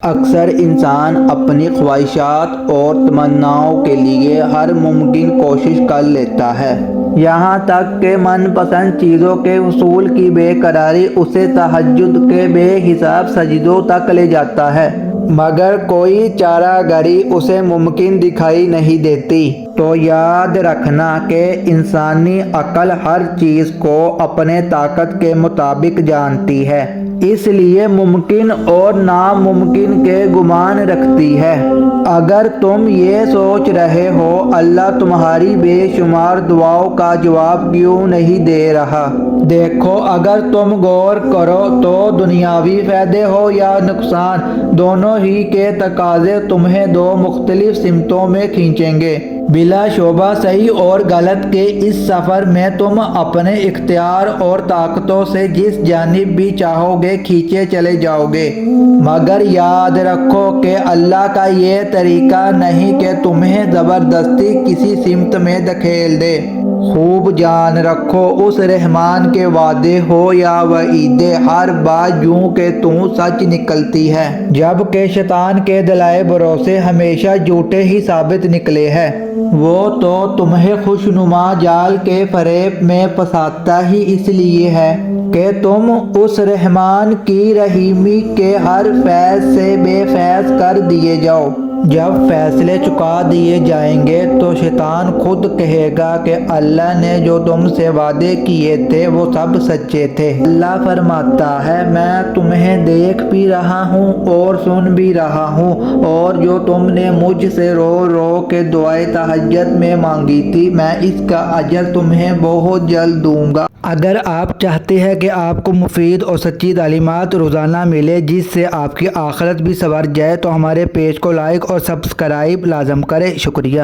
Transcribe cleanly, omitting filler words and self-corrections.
اکثر انسان اپنی خواہشات اور تمناؤں کے لیے ہر ممکن کوشش کر لیتا ہے، یہاں تک کہ من پسند چیزوں کے حصول کی بے قراری اسے تہجد کے بے حساب سجدوں تک لے جاتا ہے، مگر کوئی چارہ گری اسے ممکن دکھائی نہیں دیتی۔ تو یاد رکھنا کہ انسانی عقل ہر چیز کو اپنے طاقت کے مطابق جانتی ہے، اس لیے ممکن اور ناممکن کے گمان رکھتی ہے۔ اگر تم یہ سوچ رہے ہو اللہ تمہاری بے شمار دعاؤں کا جواب کیوں نہیں دے رہا، دیکھو اگر تم غور کرو تو دنیاوی فائدے ہو یا نقصان، دونوں ہی کے تقاضے تمہیں دو مختلف سمتوں میں کھینچیں گے۔ بلا شبہ صحیح اور غلط کے اس سفر میں تم اپنے اختیار اور طاقتوں سے جس جانب بھی چاہو گے کھینچے چلے جاؤ گے، مگر یاد رکھو کہ اللہ کا یہ طریقہ نہیں کہ تمہیں زبردستی کسی سمت میں دھکیل دے۔ خوب جان رکھو اس رحمان کے وعدے ہو یا وعیدیں، ہر بات یوں کہ توں سچ نکلتی ہے، جبکہ شیطان کے دلائے بھروسے ہمیشہ جھوٹے ہی ثابت نکلے ہیں۔ وہ تو تمہیں خوشنما جال کے فریب میں پھنساتا ہی اس لیے ہے کہ تم اس رحمان کی رحیمی کے ہر فیض سے بے فیض کر دیے جاؤ۔ جب فیصلے چکا دیے جائیں گے تو شیطان خود کہے گا کہ اللہ نے جو تم سے وعدے کیے تھے وہ سب سچے تھے۔ اللہ فرماتا ہے میں تمہیں دیکھ بھی رہا ہوں اور سن بھی رہا ہوں، اور جو تم نے مجھ سے رو رو کے دعائے تہجد میں مانگی تھی میں اس کا اجر تمہیں بہت جلد دوں گا۔ اگر آپ چاہتے ہیں کہ آپ کو مفید اور سچی تعلیمات روزانہ ملے جس سے آپ کی آخرت بھی سنور جائے تو ہمارے پیج کو لائک اور سبسکرائب لازم کریں۔ شکریہ۔